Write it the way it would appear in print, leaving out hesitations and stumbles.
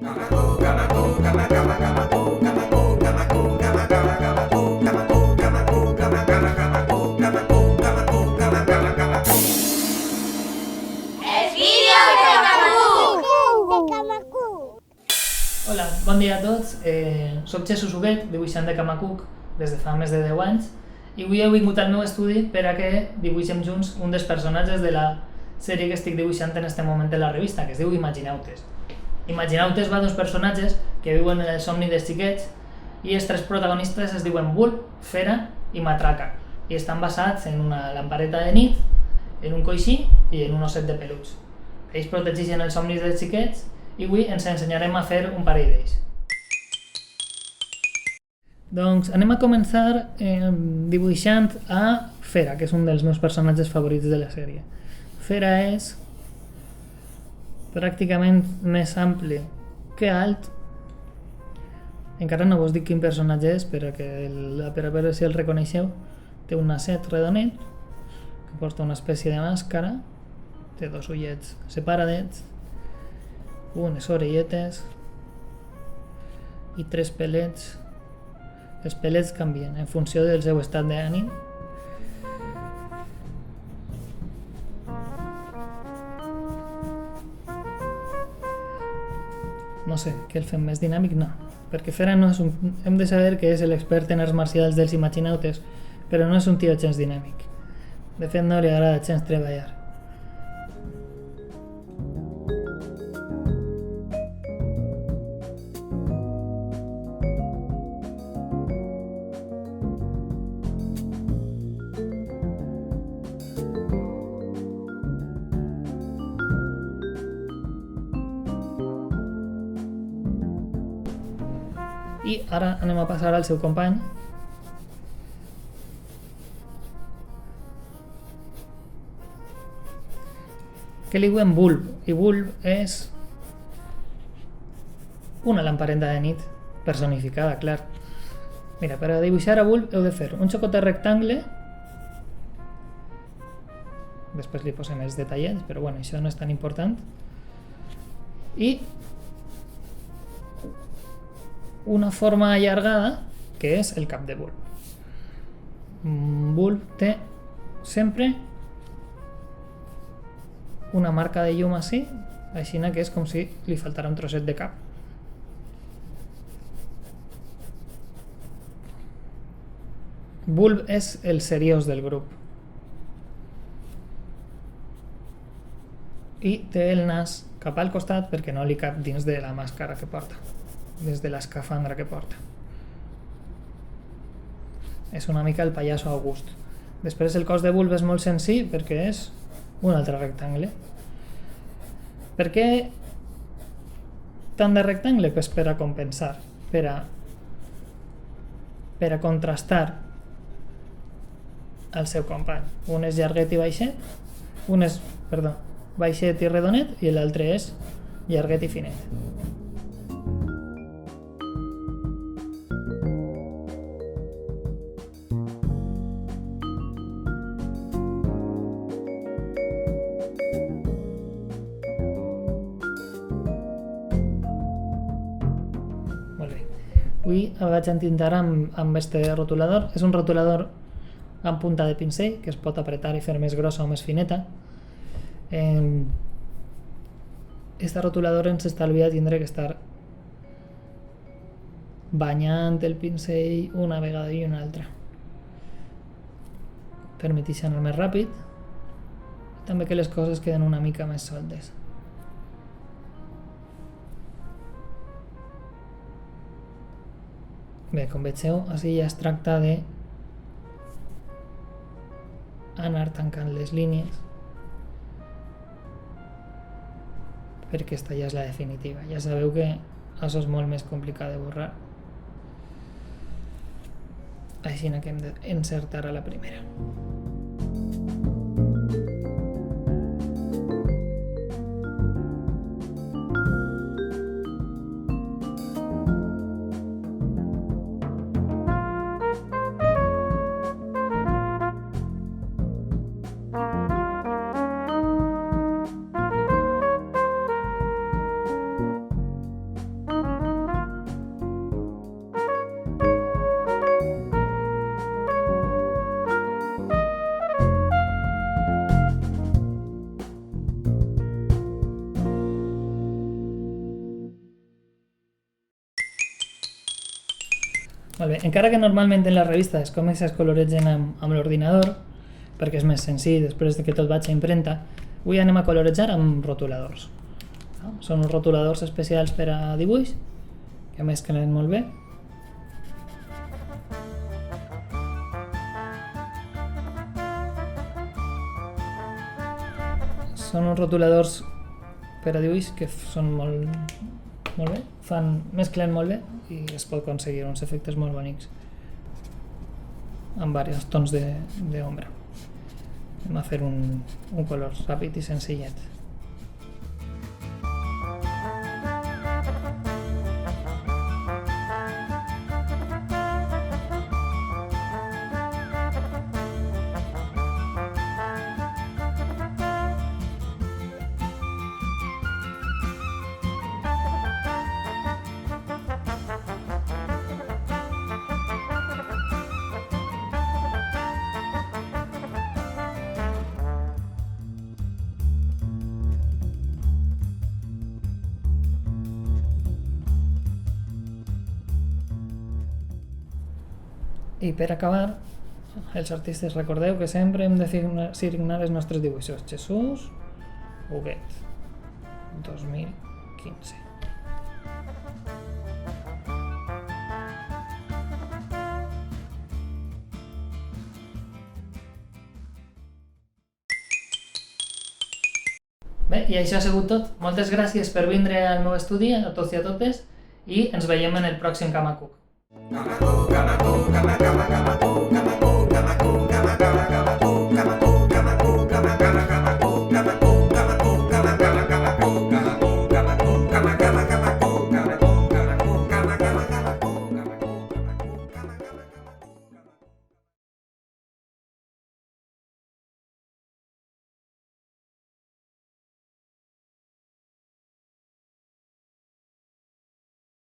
Hola, bon dia a tots. Soc Jesús Huguet, dibuixant de Camacuc des de fa més de 10 anys i avui he vingut al meu estudi per a que dibuixem junts un dels personatges de la sèrie que estic dibuixant en este moment de la revista, que es diu Imaginautes. Imaginautes va dos personatges que viuen en el somni dels xiquets i els tres protagonistes es diuen Bulb, Fera i Matraca i estan basats en una lampareta de nit, en un coixí i en un osset de peluig. Ells protegeixen els somnis dels xiquets i avui ens ensenyarem a fer un parell d'ells. Doncs anem a començar dibuixant a Fera, que és un dels meus personatges favorits de la sèrie. Fera és pràcticament més ample que alt. Encara no vos dic quin personatge és per a veure si el reconeixeu. Té un nasset redonet, que porta una espècie de màscara, té dos ullets separadets, unes orelletes i tres pelets. Els pelets canvien en funció del seu estat d'ànim. No sé, que el fem més dinàmic? No, perquè Fera no és un... Hem de saber que és l'expert en arts marcials dels Imaginautes, però no és un tio gens dinàmic. De fet, no li agrada gens treballar. I ara anem a passar al seu company. Que li diuen Bulb, i Bulb és una lampareta de nit personificada, clar. Mira, per a dibuixar a Bulb heu de fer un xocotet rectangle, després li posem els detallets, però bueno, això no és tan important, i una forma allargada que és el cap de Bulb. Bulb té sempre una marca de llum així que és com si li faltara un trosset de cap. Bulb és el seriós del grup i té el nas cap al costat perquè no li cap dins de la màscara que porta, des de l'escafandra que porta. És una mica el pallasso August. Després el cos de Bulb és molt senzill perquè és un altre rectangle. Per què tant de rectangle? Pues per a compensar, per a contrastar el seu company. Un és llarguet i baixet, baixet i redonet, i l'altre és llarguet i finet. Avui el vaig entintar amb este rotulador. És un rotulador amb punta de pinzell que es pot apretar i fer més grossa o més fineta. Esta rotuladora ens estalvia tindre que estar banyant el pinzell una vegada i una altra. Permeteix anar més ràpid i també que les coses queden una mica més soltes. Bé, com vegeu, així ja es tracta de anar tancant les línies perquè aquesta ja és la definitiva. Ja sabeu que això és molt més complicat de borrar. Així que hem d'encertar a la primera. Molt bé. Encara que normalment en la revista els còmics es coloregen amb l'ordinador, perquè és més senzill després de que tot vaig a impremta, avui anem a colorejar amb rotuladors. Són uns rotuladors especials per a dibuix, que mesclen molt bé. Són uns rotuladors per a dibuix que són molt bé, mesclen molt bé i es pot aconseguir uns efectes molt bonics amb diversos tons d'ombra. Anem a fer un color ràpid i senzillet. I per acabar, els artistes recordeu que sempre hem de signar els nostres dibuixos. Jesús Huguet, 2015. Bé, i això ha sigut tot. Moltes gràcies per vindre al meu estudi, a tots i a totes, i ens veiem en el pròxim Kamacook.